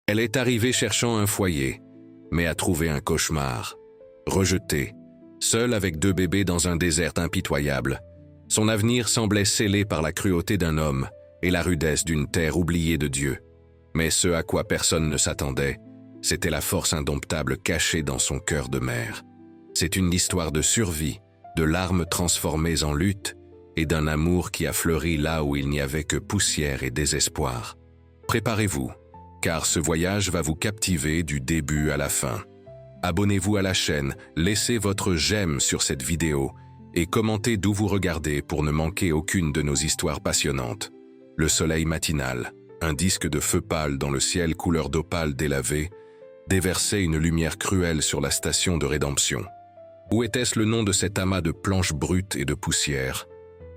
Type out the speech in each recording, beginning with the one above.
Elle est arrivée cherchant un foyer, mais a trouvé un cauchemar. Rejetée, seule avec 2 bébés dans un désert impitoyable, son avenir semblait scellé par la cruauté d'un homme et la rudesse d'une terre oubliée de Dieu. Mais ce à quoi personne ne s'attendait, c'était la force indomptable cachée dans son cœur de mère. C'est une histoire de survie, de larmes transformées en lutte et d'un amour qui a fleuri là où il n'y avait que poussière et désespoir. Préparez-vous, car ce voyage va vous captiver du début à la fin. Abonnez-vous à la chaîne, laissez votre j'aime sur cette vidéo et commentez d'où vous regardez pour ne manquer aucune de nos histoires passionnantes. Le soleil matinal, un disque de feu pâle dans le ciel couleur d'opale délavé, déversait une lumière cruelle sur la station de rédemption. Où était-ce le nom de cet amas de planches brutes et de poussière?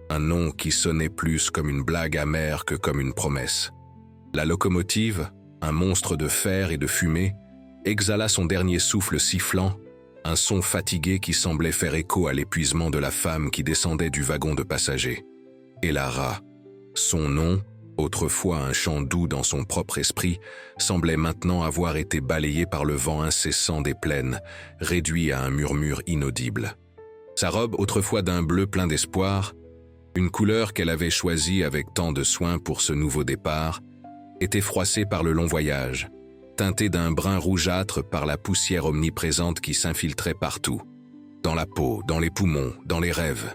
Un nom qui sonnait plus comme une blague amère que comme une promesse. La locomotive, un monstre de fer et de fumée, exhala son dernier souffle sifflant, un son fatigué qui semblait faire écho à l'épuisement de la femme qui descendait du wagon de passagers. Elara, son nom, autrefois un chant doux dans son propre esprit, semblait maintenant avoir été balayé par le vent incessant des plaines, réduit à un murmure inaudible. Sa robe, autrefois d'un bleu plein d'espoir, une couleur qu'elle avait choisie avec tant de soin pour ce nouveau départ, était froissée par le long voyage, teintée d'un brun rougeâtre par la poussière omniprésente qui s'infiltrait partout. Dans la peau, dans les poumons, dans les rêves.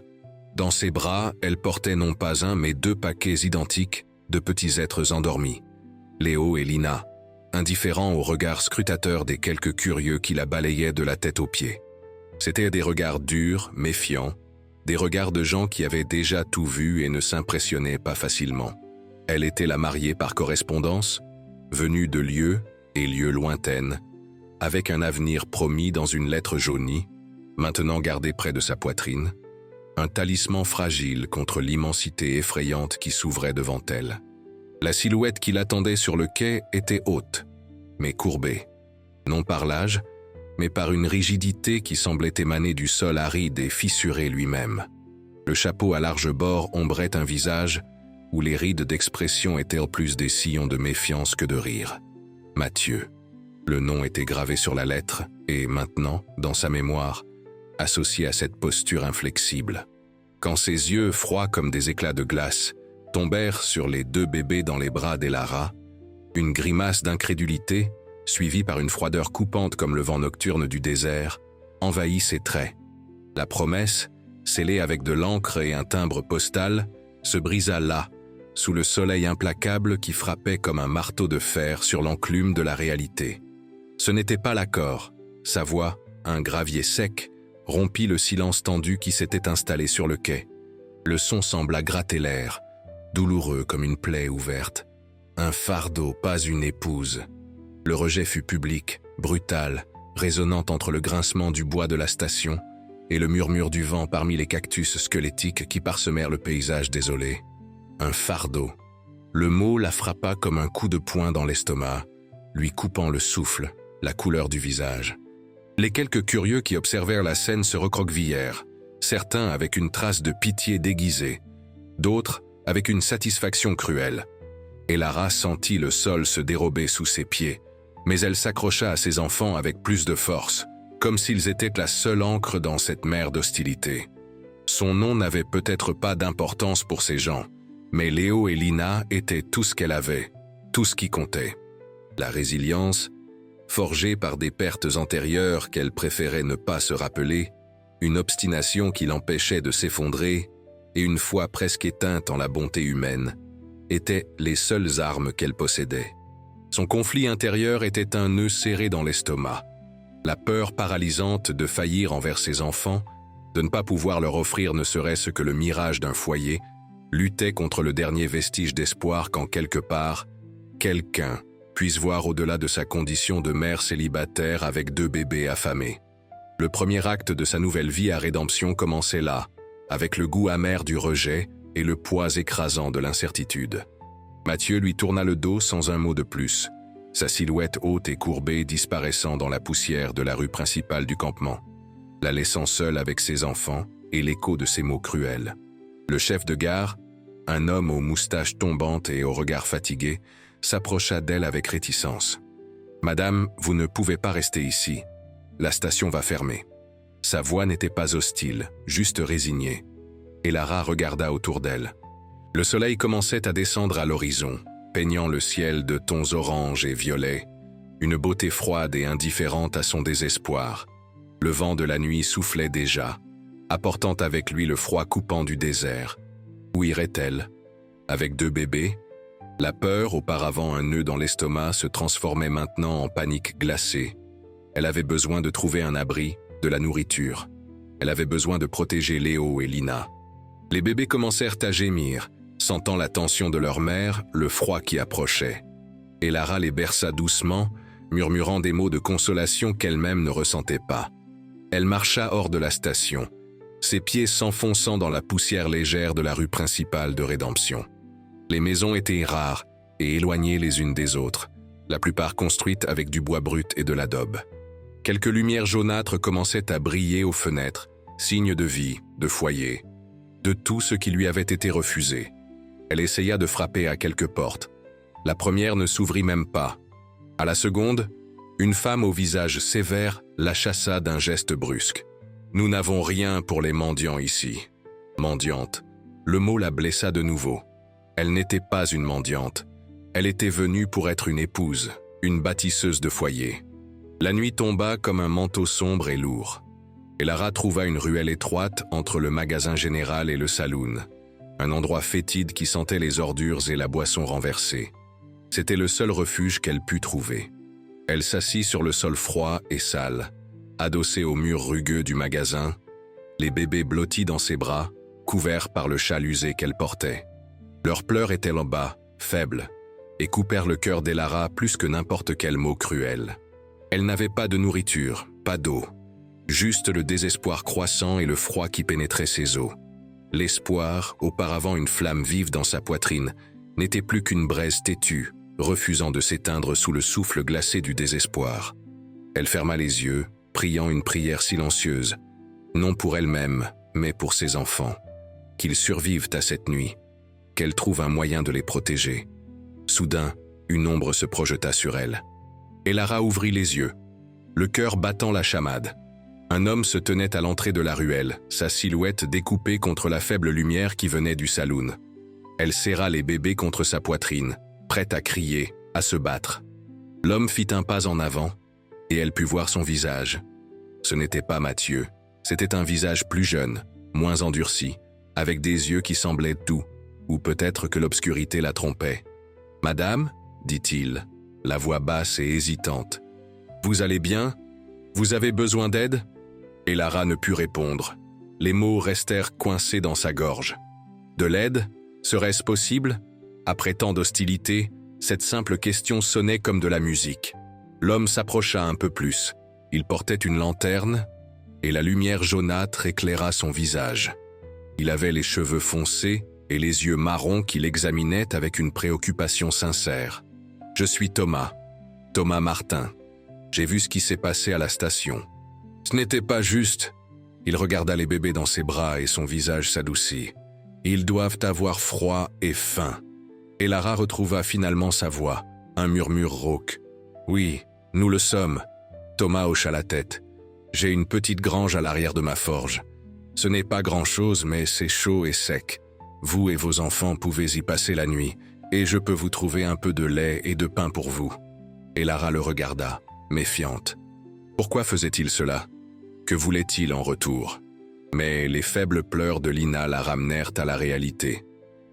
Dans ses bras, elle portait non pas un mais 2 paquets identiques de petits êtres endormis. Léo et Lina, indifférents au regard scrutateur des quelques curieux qui la balayaient de la tête aux pieds. C'étaient des regards durs, méfiants, des regards de gens qui avaient déjà tout vu et ne s'impressionnaient pas facilement. Elle était la mariée par correspondance, venue de lieux et lieux lointaines, avec un avenir promis dans une lettre jaunie, maintenant gardée près de sa poitrine, un talisman fragile contre l'immensité effrayante qui s'ouvrait devant elle. La silhouette qui l'attendait sur le quai était haute, mais courbée, non par l'âge, mais par une rigidité qui semblait émaner du sol aride et fissuré lui-même. Le chapeau à large bord ombrait un visage où les rides d'expression étaient en plus des sillons de méfiance que de rire. Mathieu. Le nom était gravé sur la lettre et, maintenant, dans sa mémoire, associé à cette posture inflexible. Quand ses yeux, froids comme des éclats de glace, tombèrent sur les 2 bébés dans les bras d'Elara, une grimace d'incrédulité, suivie par une froideur coupante comme le vent nocturne du désert, envahit ses traits. La promesse, scellée avec de l'encre et un timbre postal, se brisa là, sous le soleil implacable qui frappait comme un marteau de fer sur l'enclume de la réalité. Ce n'était pas l'accord, sa voix, un gravier sec, rompit le silence tendu qui s'était installé sur le quai. Le son sembla gratter l'air, douloureux comme une plaie ouverte. Un fardeau, pas une épouse. Le rejet fut public, brutal, résonnant entre le grincement du bois de la station et le murmure du vent parmi les cactus squelettiques qui parsemèrent le paysage désolé. Un fardeau. Le mot la frappa comme un coup de poing dans l'estomac, lui coupant le souffle, la couleur du visage. Les quelques curieux qui observèrent la scène se recroquevillèrent, certains avec une trace de pitié déguisée, d'autres avec une satisfaction cruelle. Elara sentit le sol se dérober sous ses pieds, mais elle s'accrocha à ses enfants avec plus de force, comme s'ils étaient la seule ancre dans cette mer d'hostilité. Son nom n'avait peut-être pas d'importance pour ces gens, mais Léo et Lina étaient tout ce qu'elle avait, tout ce qui comptait. La résilience, forgée par des pertes antérieures qu'elle préférait ne pas se rappeler, une obstination qui l'empêchait de s'effondrer, et une foi presque éteinte en la bonté humaine, étaient les seules armes qu'elle possédait. Son conflit intérieur était un nœud serré dans l'estomac, la peur paralysante de faillir envers ses enfants, de ne pas pouvoir leur offrir ne serait-ce que le mirage d'un foyer, luttait contre le dernier vestige d'espoir qu'en quelque part, quelqu'un puisse voir au-delà de sa condition de mère célibataire avec 2 bébés affamés. Le premier acte de sa nouvelle vie à Rédemption commençait là, avec le goût amer du rejet et le poids écrasant de l'incertitude. Mathieu lui tourna le dos sans un mot de plus, sa silhouette haute et courbée disparaissant dans la poussière de la rue principale du campement, la laissant seule avec ses enfants et l'écho de ses mots cruels. Le chef de gare, un homme aux moustaches tombantes et au regard fatigué, s'approcha d'elle avec réticence. Madame, vous ne pouvez pas rester ici. La station va fermer. Sa voix n'était pas hostile, juste résignée. Et Lara regarda autour d'elle. Le soleil commençait à descendre à l'horizon, peignant le ciel de tons orange et violets, une beauté froide et indifférente à son désespoir. Le vent de la nuit soufflait déjà, apportant avec lui le froid coupant du désert. Où irait-elle? Avec 2 bébés? La peur, auparavant un nœud dans l'estomac, se transformait maintenant en panique glacée. Elle avait besoin de trouver un abri, de la nourriture. Elle avait besoin de protéger Léo et Lina. Les bébés commencèrent à gémir, sentant la tension de leur mère, le froid qui approchait. Et Lara les berça doucement, murmurant des mots de consolation qu'elle-même ne ressentait pas. Elle marcha hors de la station, ses pieds s'enfonçant dans la poussière légère de la rue principale de Rédemption. Les maisons étaient rares et éloignées les unes des autres, la plupart construites avec du bois brut et de l'adobe. Quelques lumières jaunâtres commençaient à briller aux fenêtres, signe de vie, de foyer, de tout ce qui lui avait été refusé. Elle essaya de frapper à quelques portes. La première ne s'ouvrit même pas. À la seconde, une femme au visage sévère la chassa d'un geste brusque. « Nous n'avons rien pour les mendiants ici. » Mendiante. Le mot la blessa de nouveau. Elle n'était pas une mendiante. Elle était venue pour être une épouse, une bâtisseuse de foyer. La nuit tomba comme un manteau sombre et lourd. Et Lara trouva une ruelle étroite entre le magasin général et le saloon. Un endroit fétide qui sentait les ordures et la boisson renversée. C'était le seul refuge qu'elle put trouver. Elle s'assit sur le sol froid et sale, adossée au mur rugueux du magasin, les bébés blottis dans ses bras, couverts par le châle usé qu'elle portait. Leurs pleurs étaient en bas, faibles, et coupèrent le cœur d'Elara plus que n'importe quel mot cruel. Elle n'avait pas de nourriture, pas d'eau, juste le désespoir croissant et le froid qui pénétrait ses os. L'espoir, auparavant une flamme vive dans sa poitrine, n'était plus qu'une braise têtue, refusant de s'éteindre sous le souffle glacé du désespoir. Elle ferma les yeux, priant une prière silencieuse, non pour elle-même, mais pour ses enfants. Qu'ils survivent à cette nuit, qu'elle trouve un moyen de les protéger. Soudain, une ombre se projeta sur elle. Et Lara ouvrit les yeux, le cœur battant la chamade. Un homme se tenait à l'entrée de la ruelle, sa silhouette découpée contre la faible lumière qui venait du saloon. Elle serra les bébés contre sa poitrine, prête à crier, à se battre. L'homme fit un pas en avant, et elle put voir son visage. Ce n'était pas Mathieu, c'était un visage plus jeune, moins endurci, avec des yeux qui semblaient doux, ou peut-être que l'obscurité la trompait. « Madame » dit-il, la voix basse et hésitante. « Vous allez bien? Vous avez besoin d'aide » Et Lara ne put répondre. Les mots restèrent coincés dans sa gorge. De l'aide? Serait-ce possible? Après tant d'hostilité, cette simple question sonnait comme de la musique. L'homme s'approcha un peu plus. Il portait une lanterne, et la lumière jaunâtre éclaira son visage. Il avait les cheveux foncés et les yeux marrons qui l'examinaient avec une préoccupation sincère. « Je suis Thomas Martin. J'ai vu ce qui s'est passé à la station. Ce n'était pas juste. » Il regarda les bébés dans ses bras et son visage s'adoucit. « Ils doivent avoir froid et faim. » Et Lara retrouva finalement sa voix, un murmure rauque. « Oui, nous le sommes. » Thomas hocha la tête. « J'ai une petite grange à l'arrière de ma forge. Ce n'est pas grand-chose, mais c'est chaud et sec. Vous et vos enfants pouvez y passer la nuit, et je peux vous trouver un peu de lait et de pain pour vous. » Et Lara le regarda, méfiante. Pourquoi faisait-il cela? Que voulait-il en retour? Mais les faibles pleurs de Lina la ramenèrent à la réalité.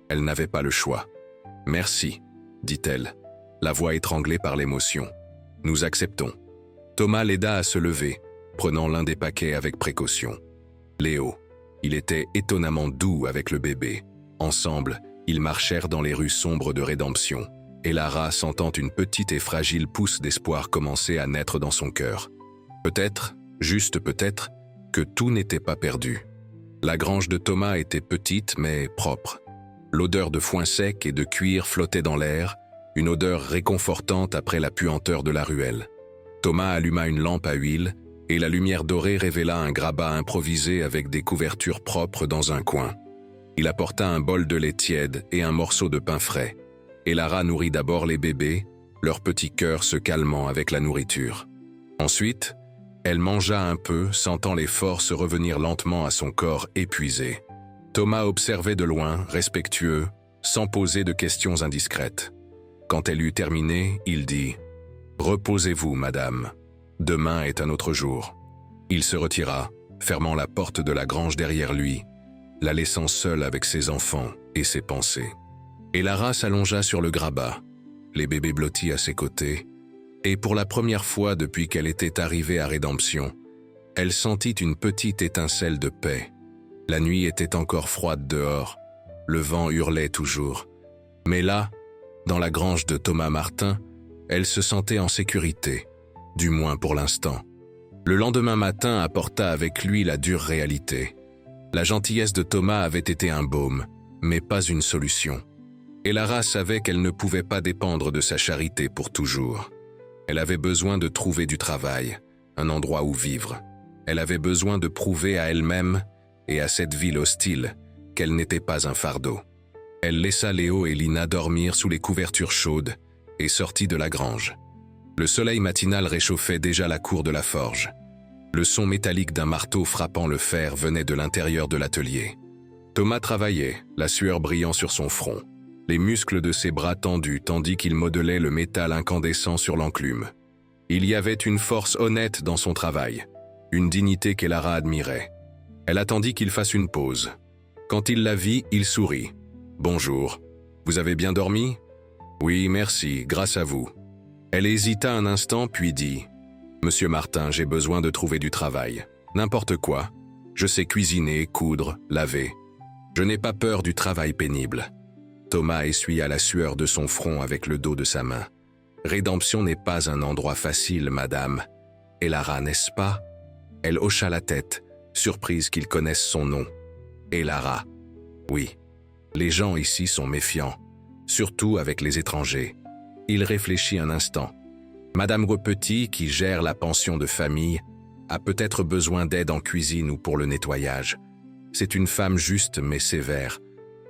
Elle n'avait pas le choix. « Merci, » dit-elle, la voix étranglée par l'émotion. « Nous acceptons. » Thomas l'aida à se lever, prenant l'un des paquets avec précaution. Léo. Il était étonnamment doux avec le bébé. Ensemble, ils marchèrent dans les rues sombres de Rédemption, et Lara, sentant une petite et fragile pousse d'espoir commencer à naître dans son cœur. Peut-être, juste peut-être, que tout n'était pas perdu. La grange de Thomas était petite mais propre. L'odeur de foin sec et de cuir flottait dans l'air, une odeur réconfortante après la puanteur de la ruelle. Thomas alluma une lampe à huile, et la lumière dorée révéla un grabat improvisé avec des couvertures propres dans un coin. Il apporta un bol de lait tiède et un morceau de pain frais. Et Lara nourrit d'abord les bébés, leur petit cœur se calmant avec la nourriture. Ensuite, elle mangea un peu, sentant les forces revenir lentement à son corps épuisé. Thomas observait de loin, respectueux, sans poser de questions indiscrètes. Quand elle eut terminé, il dit « Reposez-vous, madame. Demain est un autre jour. » Il se retira, fermant la porte de la grange derrière lui, la laissant seule avec ses enfants et ses pensées. Et Lara s'allongea sur le grabat, les bébés blottis à ses côtés, et pour la première fois depuis qu'elle était arrivée à Rédemption, elle sentit une petite étincelle de paix. La nuit était encore froide dehors, le vent hurlait toujours. Mais là, dans la grange de Thomas Martin, elle se sentait en sécurité, du moins pour l'instant. Le lendemain matin apporta avec lui la dure réalité. La gentillesse de Thomas avait été un baume, mais pas une solution. Et Lara savait qu'elle ne pouvait pas dépendre de sa charité pour toujours. Elle avait besoin de trouver du travail, un endroit où vivre. Elle avait besoin de prouver à elle-même et à cette ville hostile qu'elle n'était pas un fardeau. Elle laissa Léo et Lina dormir sous les couvertures chaudes et sortit de la grange. Le soleil matinal réchauffait déjà la cour de la forge. Le son métallique d'un marteau frappant le fer venait de l'intérieur de l'atelier. Thomas travaillait, la sueur brillant sur son front, les muscles de ses bras tendus tandis qu'il modelait le métal incandescent sur l'enclume. Il y avait une force honnête dans son travail, une dignité qu'Elara admirait. Elle attendit qu'il fasse une pause. Quand il la vit, il sourit. « Bonjour. Vous avez bien dormi ? » ?»« Oui, merci, grâce à vous. » Elle hésita un instant puis dit « Monsieur Martin, j'ai besoin de trouver du travail. N'importe quoi. Je sais cuisiner, coudre, laver. Je n'ai pas peur du travail pénible. » Thomas essuya la sueur de son front avec le dos de sa main. « Rédemption n'est pas un endroit facile, madame. Et Lara, n'est-ce pas ?» Elle hocha la tête, surprise qu'il connaisse son nom. « Et Lara. Oui. Les gens ici sont méfiants, surtout avec les étrangers. » Il réfléchit un instant. Madame Repetit, qui gère la pension de famille, a peut-être besoin d'aide en cuisine ou pour le nettoyage. C'est une femme juste mais sévère.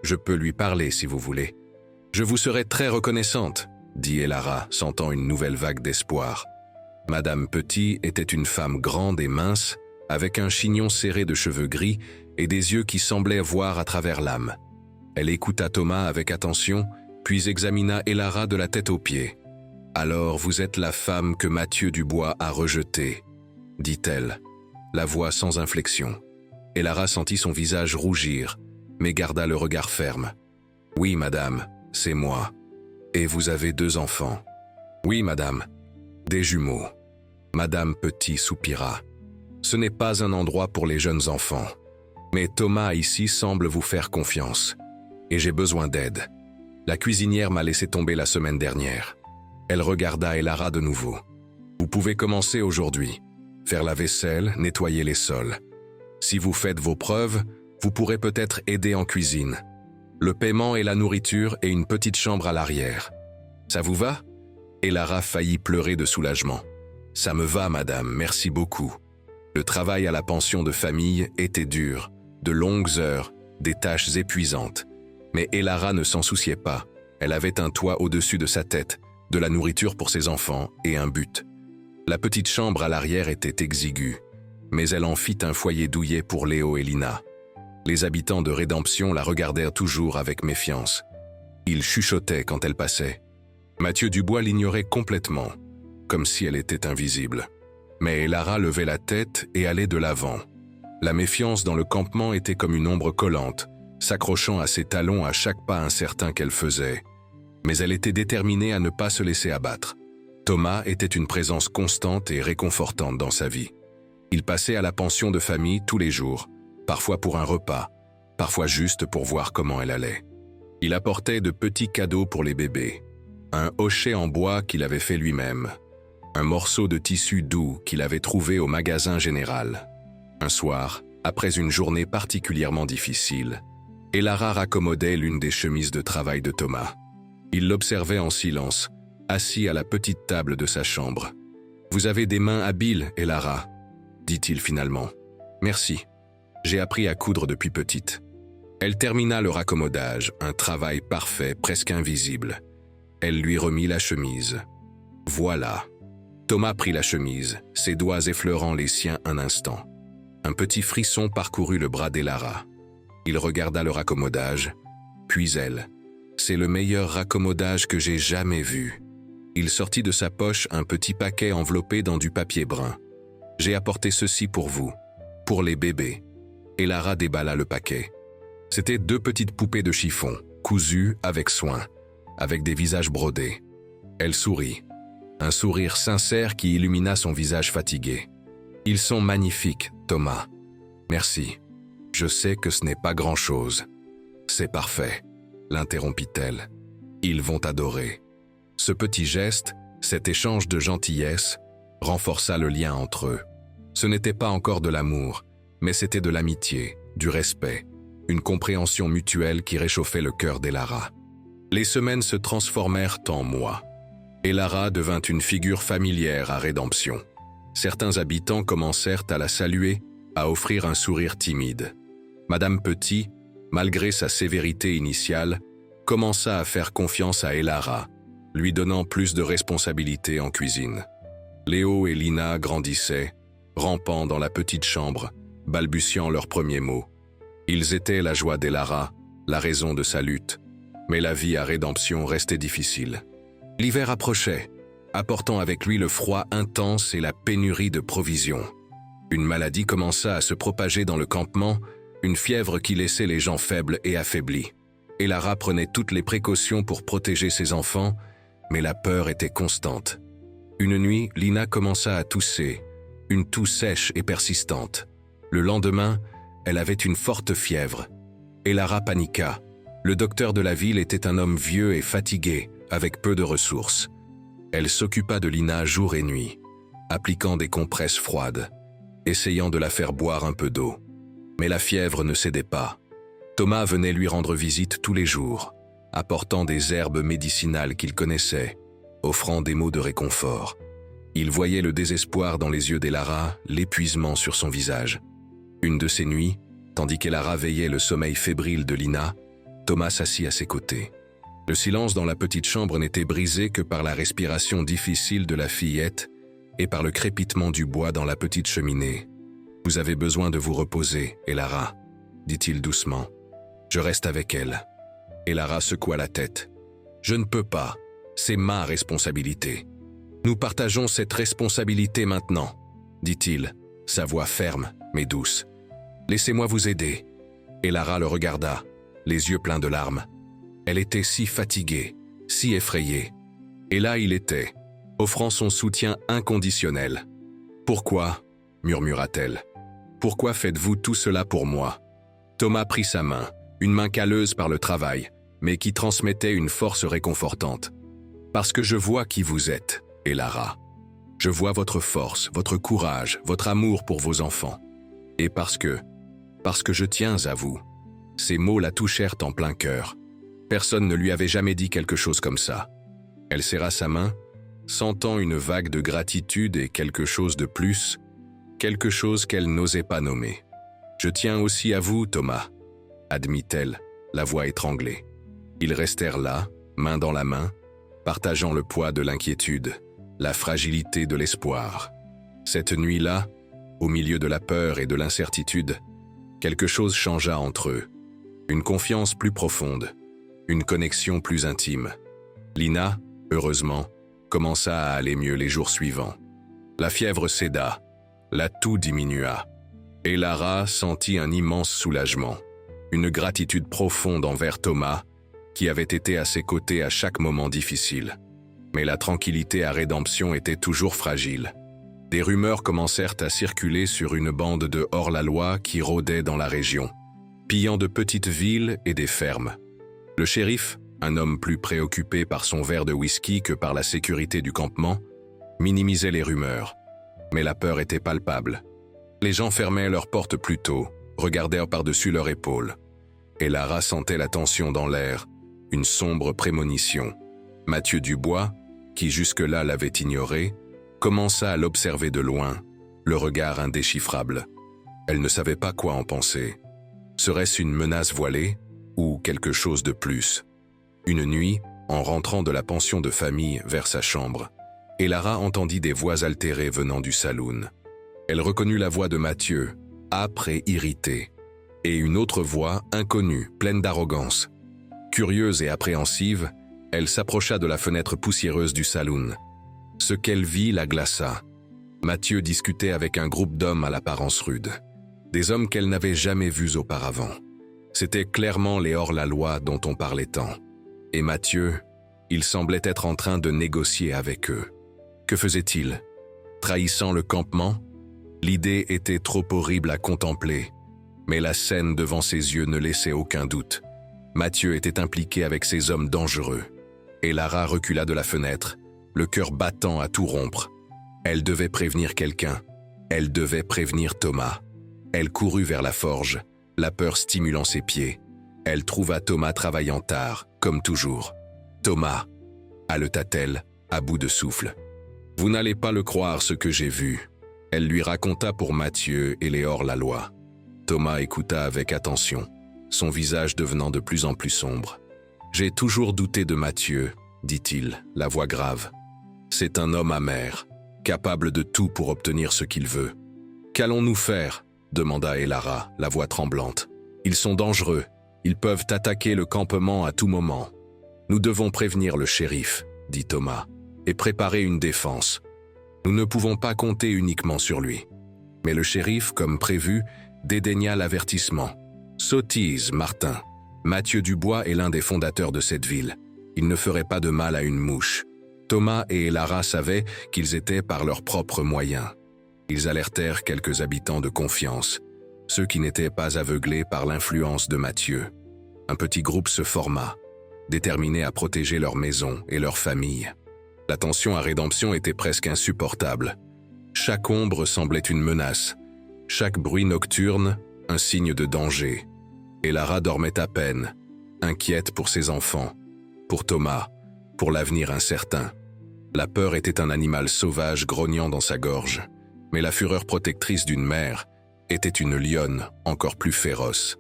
Je peux lui parler si vous voulez. Je vous serai très reconnaissante, dit Elara, sentant une nouvelle vague d'espoir. Madame Petit était une femme grande et mince, avec un chignon serré de cheveux gris et des yeux qui semblaient voir à travers l'âme. Elle écouta Thomas avec attention, puis examina Elara de la tête aux pieds. « Alors vous êtes la femme que Mathieu Dubois a rejetée, » dit-elle, la voix sans inflexion. Elara sentit son visage rougir, mais garda le regard ferme. « Oui, madame, c'est moi. Et vous avez 2 enfants. »« Oui, madame. Des jumeaux. » Madame Petit soupira. « Ce n'est pas un endroit pour les jeunes enfants. Mais Thomas ici semble vous faire confiance. Et j'ai besoin d'aide. La cuisinière m'a laissé tomber la semaine dernière. » Elle regarda Elara de nouveau. « Vous pouvez commencer aujourd'hui. Faire la vaisselle, nettoyer les sols. Si vous faites vos preuves, vous pourrez peut-être aider en cuisine. Le paiement et la nourriture et une petite chambre à l'arrière. Ça vous va ?» Elara faillit pleurer de soulagement. « Ça me va, madame, merci beaucoup. » Le travail à la pension de famille était dur, de longues heures, des tâches épuisantes. Mais Elara ne s'en souciait pas. Elle avait un toit au-dessus de sa tête, de la nourriture pour ses enfants et un but. La petite chambre à l'arrière était exiguë, mais elle en fit un foyer douillet pour Léo et Lina. Les habitants de Rédemption la regardèrent toujours avec méfiance. Ils chuchotaient quand elle passait. Mathieu Dubois l'ignorait complètement, comme si elle était invisible. Mais Elara levait la tête et allait de l'avant. La méfiance dans le campement était comme une ombre collante, s'accrochant à ses talons à chaque pas incertain qu'elle faisait. Mais elle était déterminée à ne pas se laisser abattre. Thomas était une présence constante et réconfortante dans sa vie. Il passait à la pension de famille tous les jours, parfois pour un repas, parfois juste pour voir comment elle allait. Il apportait de petits cadeaux pour les bébés, un hochet en bois qu'il avait fait lui-même, un morceau de tissu doux qu'il avait trouvé au magasin général. Un soir, après une journée particulièrement difficile, Elara raccommodait l'une des chemises de travail de Thomas. Il l'observait en silence, assis à la petite table de sa chambre. « Vous avez des mains habiles, Elara, » dit-il finalement. « Merci. J'ai appris à coudre depuis petite. » Elle termina le raccommodage, un travail parfait, presque invisible. Elle lui remit la chemise. Voilà. Thomas prit la chemise, ses doigts effleurant les siens un instant. Un petit frisson parcourut le bras d'Elara. Il regarda le raccommodage, puis elle. C'est le meilleur raccommodage que j'ai jamais vu. Il sortit de sa poche un petit paquet enveloppé dans du papier brun. J'ai apporté ceci pour vous, pour les bébés. Elara déballa le paquet. C'étaient 2 petites poupées de chiffon, cousues avec soin, avec des visages brodés. Elle sourit. Un sourire sincère qui illumina son visage fatigué. « Ils sont magnifiques, Thomas. Merci. Je sais que ce n'est pas grand-chose. »« C'est parfait, » l'interrompit-elle. « Ils vont adorer. » Ce petit geste, cet échange de gentillesse, renforça le lien entre eux. Ce n'était pas encore de l'amour, mais c'était de l'amitié, du respect, une compréhension mutuelle qui réchauffait le cœur d'Elara. Les semaines se transformèrent en mois. Elara devint une figure familière à Rédemption. Certains habitants commencèrent à la saluer, à offrir un sourire timide. Madame Petit, malgré sa sévérité initiale, commença à faire confiance à Elara, lui donnant plus de responsabilités en cuisine. Léo et Lina grandissaient, rampant dans la petite chambre, balbutiant leurs premiers mots. Ils étaient la joie d'Elara, la raison de sa lutte, mais la vie à Rédemption restait difficile. L'hiver approchait, apportant avec lui le froid intense et la pénurie de provisions. Une maladie commença à se propager dans le campement, une fièvre qui laissait les gens faibles et affaiblis. Elara prenait toutes les précautions pour protéger ses enfants, mais la peur était constante. Une nuit, Lina commença à tousser, une toux sèche et persistante. Le lendemain, elle avait une forte fièvre. Elara paniqua. Le docteur de la ville était un homme vieux et fatigué, avec peu de ressources. Elle s'occupa de Lina jour et nuit, appliquant des compresses froides, essayant de la faire boire un peu d'eau. Mais la fièvre ne cédait pas. Thomas venait lui rendre visite tous les jours, apportant des herbes médicinales qu'il connaissait, offrant des mots de réconfort. Il voyait le désespoir dans les yeux d'Elara, l'épuisement sur son visage. Une de ces nuits, tandis qu'Elara veillait le sommeil fébrile de Lina, Thomas s'assit à ses côtés. Le silence dans la petite chambre n'était brisé que par la respiration difficile de la fillette et par le crépitement du bois dans la petite cheminée. « Vous avez besoin de vous reposer, Elara, » dit-il doucement. « Je reste avec elle. » Elara secoua la tête. « Je ne peux pas. C'est ma responsabilité. »« Nous partageons cette responsabilité maintenant, » dit-il, sa voix ferme mais douce. « Laissez-moi vous aider. » Elara le regarda, les yeux pleins de larmes. Elle était si fatiguée, si effrayée. Et là il était, offrant son soutien inconditionnel. « Pourquoi ?» murmura-t-elle. « Pourquoi faites-vous tout cela pour moi ?» Thomas prit sa main, une main calleuse par le travail, mais qui transmettait une force réconfortante. « Parce que je vois qui vous êtes, Elara. Je vois votre force, votre courage, votre amour pour vos enfants. Et parce que je tiens à vous. » Ces mots la touchèrent en plein cœur. Personne ne lui avait jamais dit quelque chose comme ça. Elle serra sa main, sentant une vague de gratitude et quelque chose de plus, quelque chose qu'elle n'osait pas nommer. « Je tiens aussi à vous, Thomas, » admit-elle, la voix étranglée. Ils restèrent là, main dans la main, partageant le poids de l'inquiétude, la fragilité de l'espoir. Cette nuit-là, au milieu de la peur et de l'incertitude, quelque chose changea entre eux. Une confiance plus profonde, une connexion plus intime. Lina, heureusement, commença à aller mieux les jours suivants. La fièvre céda, la toux diminua. Elara sentit un immense soulagement, une gratitude profonde envers Thomas, qui avait été à ses côtés à chaque moment difficile. Mais la tranquillité à Rédemption était toujours fragile. Des rumeurs commencèrent à circuler sur une bande de hors-la-loi qui rôdait dans la région, pillant de petites villes et des fermes. Le shérif, un homme plus préoccupé par son verre de whisky que par la sécurité du campement, minimisait les rumeurs. Mais la peur était palpable. Les gens fermaient leurs portes plus tôt, regardèrent par-dessus leur épaule. Elara sentait la tension dans l'air, une sombre prémonition. Mathieu Dubois, qui jusque-là l'avait ignoré, commença à l'observer de loin, le regard indéchiffrable. Elle ne savait pas quoi en penser. Serait-ce une menace voilée ou quelque chose de plus? Une nuit, en rentrant de la pension de famille vers sa chambre, et Lara entendit des voix altérées venant du saloon. Elle reconnut la voix de Mathieu, âpre et irritée, et une autre voix inconnue, pleine d'arrogance. Curieuse et appréhensive, elle s'approcha de la fenêtre poussiéreuse du saloon. Ce qu'elle vit la glaça. Mathieu discutait avec un groupe d'hommes à l'apparence rude. Des hommes qu'elle n'avait jamais vus auparavant. C'étaient clairement les hors-la-loi dont on parlait tant. Et Mathieu, il semblait être en train de négocier avec eux. Que faisait-il? Trahissant le campement? L'idée était trop horrible à contempler, mais la scène devant ses yeux ne laissait aucun doute. Mathieu était impliqué avec ces hommes dangereux. Et Lara recula de la fenêtre, le cœur battant à tout rompre. Elle devait prévenir quelqu'un. Elle devait prévenir Thomas. Elle courut vers la forge, la peur stimulant ses pieds. Elle trouva Thomas travaillant tard, comme toujours. « Thomas !» haleta-t-elle, à bout de souffle. « Vous n'allez pas le croire ce que j'ai vu. » Elle lui raconta pour Mathieu et les hors-la-loi. Thomas écouta avec attention, son visage devenant de plus en plus sombre. « J'ai toujours douté de Mathieu, » dit-il, la voix grave. « C'est un homme amer, capable de tout pour obtenir ce qu'il veut. »« Qu'allons-nous faire ?» demanda Elara, la voix tremblante. « Ils sont dangereux, ils peuvent attaquer le campement à tout moment. »« Nous devons prévenir le shérif, » dit Thomas, « et préparer une défense. Nous ne pouvons pas compter uniquement sur lui. » Mais le shérif, comme prévu, dédaigna l'avertissement. « Sottise, Martin. Mathieu Dubois est l'un des fondateurs de cette ville. Il ne ferait pas de mal à une mouche. » Thomas et Elara savaient qu'ils étaient par leurs propres moyens. Ils alertèrent quelques habitants de confiance, ceux qui n'étaient pas aveuglés par l'influence de Mathieu. Un petit groupe se forma, déterminé à protéger leur maison et leur famille. La tension à Rédemption était presque insupportable. Chaque ombre semblait une menace, chaque bruit nocturne un signe de danger. Et Lara dormait à peine, inquiète pour ses enfants, pour Thomas, pour l'avenir incertain. La peur était un animal sauvage grognant dans sa gorge, mais la fureur protectrice d'une mère était une lionne encore plus féroce.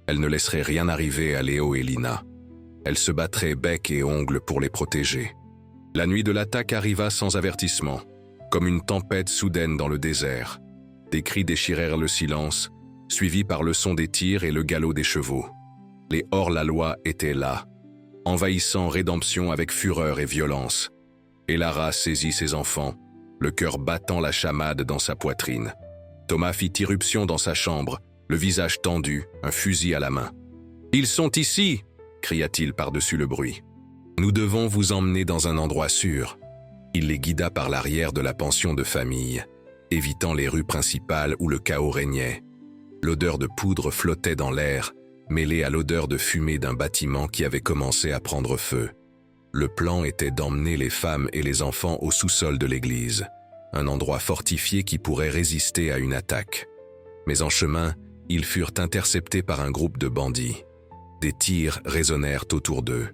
Elle ne laisserait rien arriver à Léo et Lina. Elle se battrait bec et ongles pour les protéger. La nuit de l'attaque arriva sans avertissement, comme une tempête soudaine dans le désert. Des cris déchirèrent le silence, suivis par le son des tirs et le galop des chevaux. Les hors-la-loi étaient là, envahissant Rédemption avec fureur et violence. Et Lara saisit ses enfants, le cœur battant la chamade dans sa poitrine. Thomas fit irruption dans sa chambre, le visage tendu, un fusil à la main. « Ils sont ici !» cria-t-il par-dessus le bruit. « Nous devons vous emmener dans un endroit sûr. » Il les guida par l'arrière de la pension de famille, évitant les rues principales où le chaos régnait. L'odeur de poudre flottait dans l'air, mêlée à l'odeur de fumée d'un bâtiment qui avait commencé à prendre feu. Le plan était d'emmener les femmes et les enfants au sous-sol de l'église, un endroit fortifié qui pourrait résister à une attaque. Mais en chemin, ils furent interceptés par un groupe de bandits. Des tirs résonnèrent autour d'eux.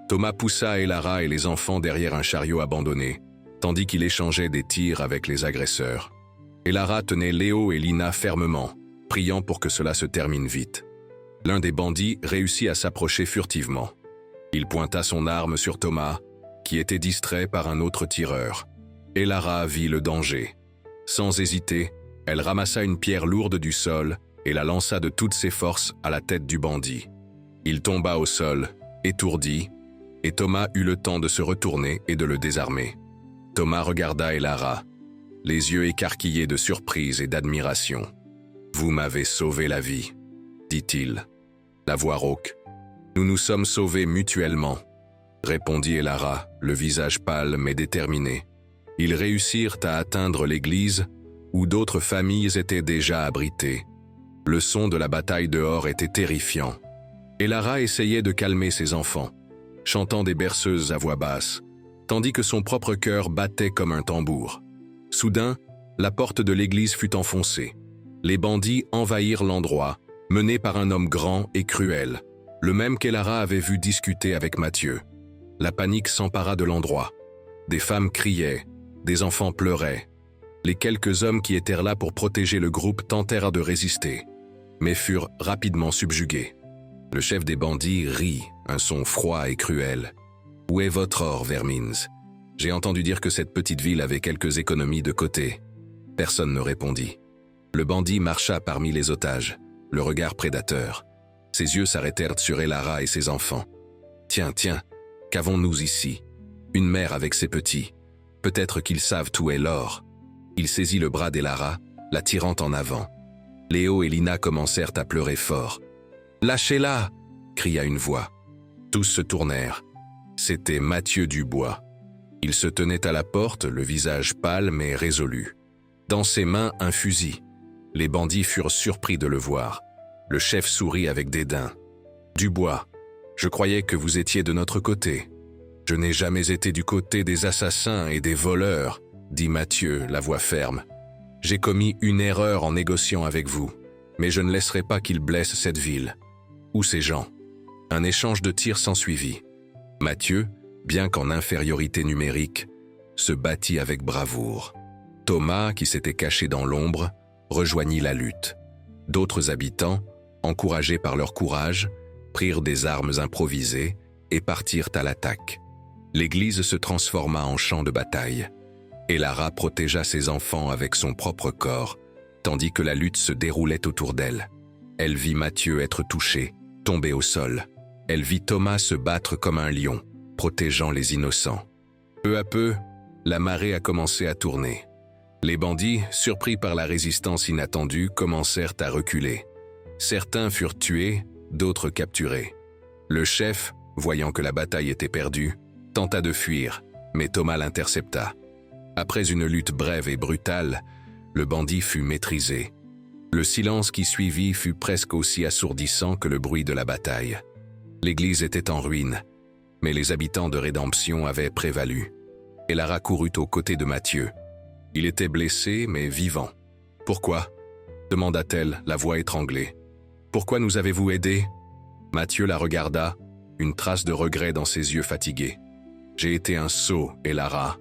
Thomas poussa Elara et les enfants derrière un chariot abandonné, tandis qu'il échangeait des tirs avec les agresseurs. Elara tenait Léo et Lina fermement, priant pour que cela se termine vite. L'un des bandits réussit à s'approcher furtivement. Il pointa son arme sur Thomas, qui était distrait par un autre tireur. Elara vit le danger. Sans hésiter, elle ramassa une pierre lourde du sol et la lança de toutes ses forces à la tête du bandit. Il tomba au sol, étourdi, et Thomas eut le temps de se retourner et de le désarmer. Thomas regarda Elara, les yeux écarquillés de surprise et d'admiration. « Vous m'avez sauvé la vie, » dit-il, la voix rauque. « Nous nous sommes sauvés mutuellement, » répondit Elara, le visage pâle mais déterminé. Ils réussirent à atteindre l'église, où d'autres familles étaient déjà abritées. Le son de la bataille dehors était terrifiant. Elara essayait de calmer ses enfants, chantant des berceuses à voix basse, tandis que son propre cœur battait comme un tambour. Soudain, la porte de l'église fut enfoncée. Les bandits envahirent l'endroit, menés par un homme grand et cruel, le même qu'Elara avait vu discuter avec Mathieu. La panique s'empara de l'endroit. Des femmes criaient, des enfants pleuraient. Les quelques hommes qui étaient là pour protéger le groupe tentèrent de résister, mais furent rapidement subjugués. Le chef des bandits rit, un son froid et cruel. « Où est votre or, Vermins » J'ai entendu dire que cette petite ville avait quelques économies de côté. » Personne ne répondit. Le bandit marcha parmi les otages, le regard prédateur. Ses yeux s'arrêtèrent sur Elara et ses enfants. « Tiens, qu'avons-nous ici? Une mère avec ses petits. Peut-être qu'ils savent où est l'or. » Il saisit le bras d'Elara, la tirant en avant. Léo et Lina commencèrent à pleurer fort. « Lâchez-la !» cria une voix. Tous se tournèrent. C'était Mathieu Dubois. Il se tenait à la porte, le visage pâle mais résolu. Dans ses mains, un fusil. Les bandits furent surpris de le voir. Le chef sourit avec dédain. « Dubois, je croyais que vous étiez de notre côté. »« Je n'ai jamais été du côté des assassins et des voleurs, » dit Mathieu, la voix ferme. « J'ai commis une erreur en négociant avec vous, mais je ne laisserai pas qu'ils blessent cette ville. Où ces gens ?» Un échange de tirs s'ensuivit. Mathieu, bien qu'en infériorité numérique, se battit avec bravoure. Thomas, qui s'était caché dans l'ombre, rejoignit la lutte. D'autres habitants, encouragés par leur courage, prirent des armes improvisées et partirent à l'attaque. L'église se transforma en champ de bataille. Elara protégea ses enfants avec son propre corps, tandis que la lutte se déroulait autour d'elle. Elle vit Mathieu être touché, tomber au sol. Elle vit Thomas se battre comme un lion, protégeant les innocents. Peu à peu, la marée a commencé à tourner. Les bandits, surpris par la résistance inattendue, commencèrent à reculer. Certains furent tués, d'autres capturés. Le chef, voyant que la bataille était perdue, tenta de fuir, mais Thomas l'intercepta. Après une lutte brève et brutale, le bandit fut maîtrisé. Le silence qui suivit fut presque aussi assourdissant que le bruit de la bataille. L'église était en ruine, mais les habitants de Rédemption avaient prévalu. Elara courut aux côtés de Mathieu. Il était blessé, mais vivant. « Pourquoi ?» demanda-t-elle, la voix étranglée. « Pourquoi nous avez-vous aidés ?» Mathieu la regarda, une trace de regret dans ses yeux fatigués. « J'ai été un sot, Elara,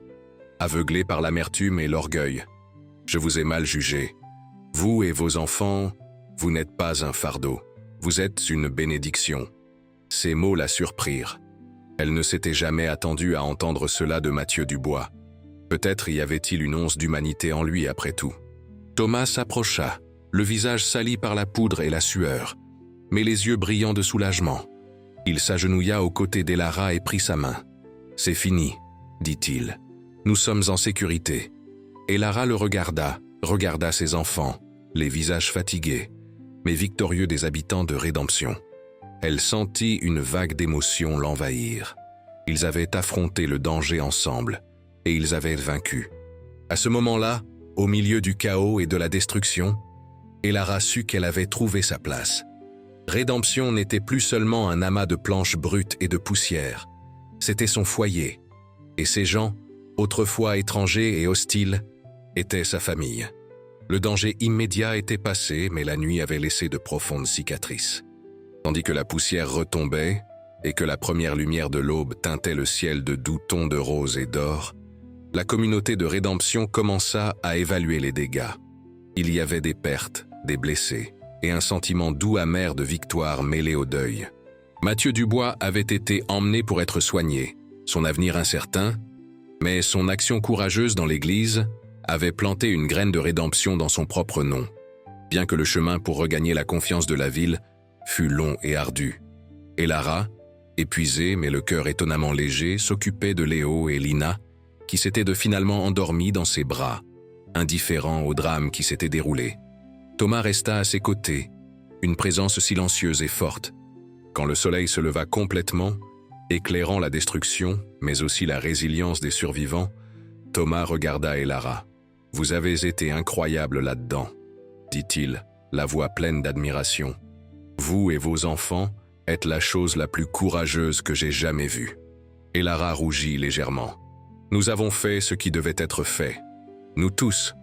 aveuglé par l'amertume et l'orgueil. Je vous ai mal jugé. Vous et vos enfants, vous n'êtes pas un fardeau. Vous êtes une bénédiction. » Ces mots la surprirent. Elle ne s'était jamais attendue à entendre cela de Mathieu Dubois. Peut-être y avait-il une once d'humanité en lui après tout. Thomas s'approcha, le visage sali par la poudre et la sueur, mais les yeux brillants de soulagement. Il s'agenouilla aux côtés d'Elara et prit sa main. « C'est fini, » dit-il. « Nous sommes en sécurité. » Elara le regarda ses enfants, les visages fatigués, mais victorieux des habitants de Rédemption. Elle sentit une vague d'émotion l'envahir. Ils avaient affronté le danger ensemble, et ils avaient vaincu. À ce moment-là, au milieu du chaos et de la destruction, Elara sut qu'elle avait trouvé sa place. Rédemption n'était plus seulement un amas de planches brutes et de poussière. C'était son foyer. Et ces gens, autrefois étrangers et hostiles, étaient sa famille. Le danger immédiat était passé, mais la nuit avait laissé de profondes cicatrices. Tandis que la poussière retombait et que la première lumière de l'aube teintait le ciel de doux tons de rose et d'or, la communauté de Rédemption commença à évaluer les dégâts. Il y avait des pertes, des blessés, et un sentiment doux amer de victoire mêlé au deuil. Mathieu Dubois avait été emmené pour être soigné, son avenir incertain, mais son action courageuse dans l'église avait planté une graine de rédemption dans son propre nom, bien que le chemin pour regagner la confiance de la ville fut long et ardu. Elara, épuisée mais le cœur étonnamment léger, s'occupait de Léo et Lina, qui s'étaient finalement endormis dans ses bras, indifférents au drame qui s'était déroulé. Thomas resta à ses côtés, une présence silencieuse et forte. Quand le soleil se leva complètement, éclairant la destruction, mais aussi la résilience des survivants, Thomas regarda Elara. « Vous avez été incroyable là-dedans, » dit-il, la voix pleine d'admiration. « Vous et vos enfants êtes la chose la plus courageuse que j'ai jamais vue. » Elara rougit légèrement. « Nous avons fait ce qui devait être fait. Nous tous.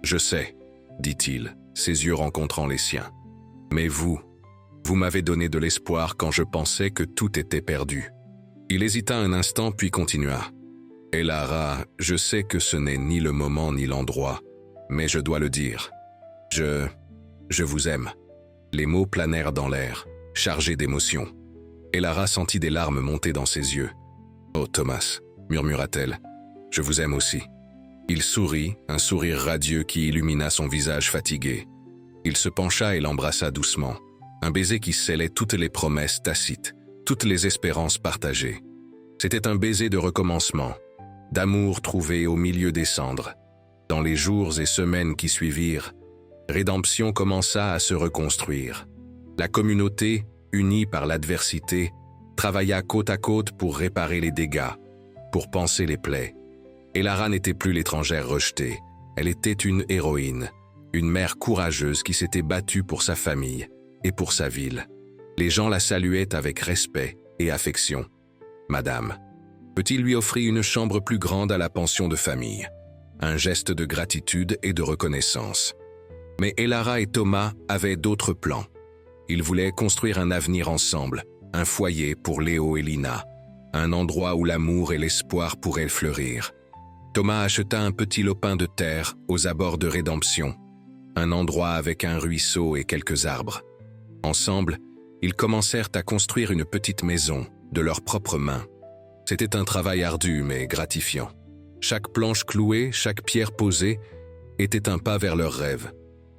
Je sais, » dit-il, ses yeux rencontrant les siens. « Mais vous m'avez donné de l'espoir quand je pensais que tout était perdu. » Il hésita un instant puis continua. « Elara, je sais que ce n'est ni le moment ni l'endroit, mais je dois le dire. Je vous aime. » Les mots planèrent dans l'air, chargés d'émotion. Elara sentit des larmes monter dans ses yeux. « Oh Thomas, » murmura-t-elle, « Je vous aime aussi. » Il sourit, un sourire radieux qui illumina son visage fatigué. Il se pencha et l'embrassa doucement, un baiser qui scellait toutes les promesses tacites, toutes les espérances partagées. C'était un baiser de recommencement, d'amour trouvé au milieu des cendres. Dans les jours et semaines qui suivirent, Rédemption commença à se reconstruire. La communauté, unie par l'adversité, travailla côte à côte pour réparer les dégâts, pour panser les plaies. Et Lara n'était plus l'étrangère rejetée, elle était une héroïne, une mère courageuse qui s'était battue pour sa famille et pour sa ville. Les gens la saluaient avec respect et affection. Madame. Petit lui offrit une chambre plus grande à la pension de famille, un geste de gratitude et de reconnaissance. Mais Elara et Thomas avaient d'autres plans. Ils voulaient construire un avenir ensemble, un foyer pour Léo et Lina, un endroit où l'amour et l'espoir pourraient fleurir. Thomas acheta un petit lopin de terre aux abords de Rédemption, un endroit avec un ruisseau et quelques arbres. Ensemble, ils commencèrent à construire une petite maison de leurs propres mains. C'était un travail ardu mais gratifiant. Chaque planche clouée, chaque pierre posée était un pas vers leurs rêves.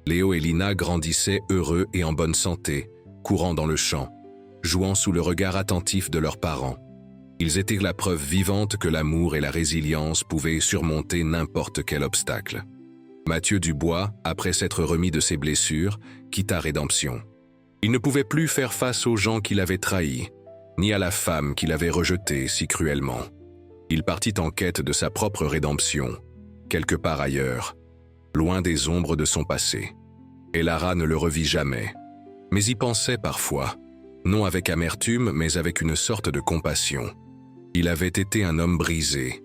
Léo et Lina grandissaient heureux et en bonne santé, courant dans le champ, jouant sous le regard attentif de leurs parents. Ils étaient la preuve vivante que l'amour et la résilience pouvaient surmonter n'importe quel obstacle. Mathieu Dubois, après s'être remis de ses blessures, quitta Rédemption. Il ne pouvait plus faire face aux gens qui l'avaient trahi, ni à la femme qu'il avait rejetée si cruellement. Il partit en quête de sa propre rédemption, quelque part ailleurs, loin des ombres de son passé. Et Lara ne le revit jamais, mais y pensait parfois, non avec amertume, mais avec une sorte de compassion. Il avait été un homme brisé,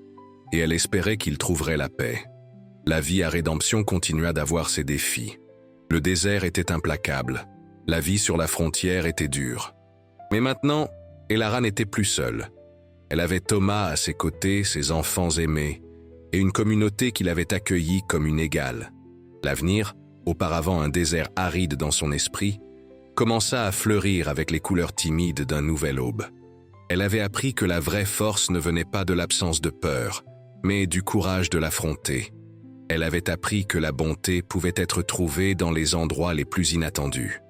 et elle espérait qu'il trouverait la paix. La vie à Rédemption continua d'avoir ses défis. Le désert était implacable, la vie sur la frontière était dure. Mais maintenant, Elara n'était plus seule. Elle avait Thomas à ses côtés, ses enfants aimés, et une communauté qui l'avait accueillie comme une égale. L'avenir, auparavant un désert aride dans son esprit, commença à fleurir avec les couleurs timides d'un nouvel aube. Elle avait appris que la vraie force ne venait pas de l'absence de peur, mais du courage de l'affronter. Elle avait appris que la bonté pouvait être trouvée dans les endroits les plus inattendus.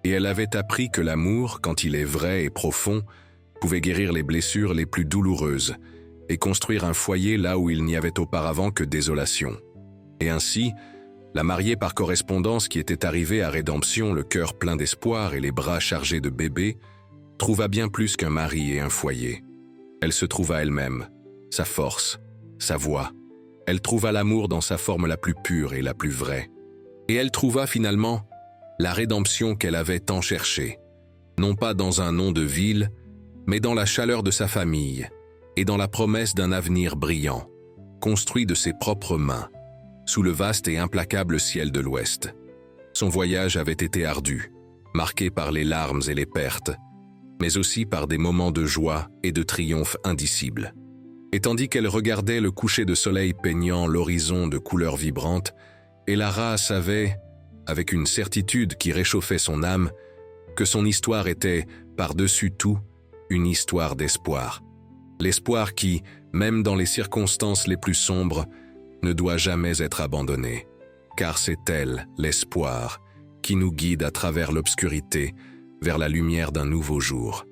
Et elle avait appris que l'amour, quand il est vrai et profond, pouvait guérir les blessures les plus douloureuses et construire un foyer là où il n'y avait auparavant que désolation. Et ainsi, la mariée par correspondance qui était arrivée à Rédemption, le cœur plein d'espoir et les bras chargés de bébés, trouva bien plus qu'un mari et un foyer. Elle se trouva elle-même, sa force, sa voix. Elle trouva l'amour dans sa forme la plus pure et la plus vraie. Et elle trouva finalement la rédemption qu'elle avait tant cherchée, non pas dans un nom de ville, mais dans la chaleur de sa famille et dans la promesse d'un avenir brillant, construit de ses propres mains, sous le vaste et implacable ciel de l'Ouest. Son voyage avait été ardu, marqué par les larmes et les pertes, mais aussi par des moments de joie et de triomphe indicibles. Et tandis qu'elle regardait le coucher de soleil peignant l'horizon de couleurs vibrantes, Elara savait, avec une certitude qui réchauffait son âme, que son histoire était, par-dessus tout, une histoire d'espoir. L'espoir qui, même dans les circonstances les plus sombres, ne doit jamais être abandonné, car c'est elle, l'espoir, qui nous guide à travers l'obscurité vers la lumière d'un nouveau jour.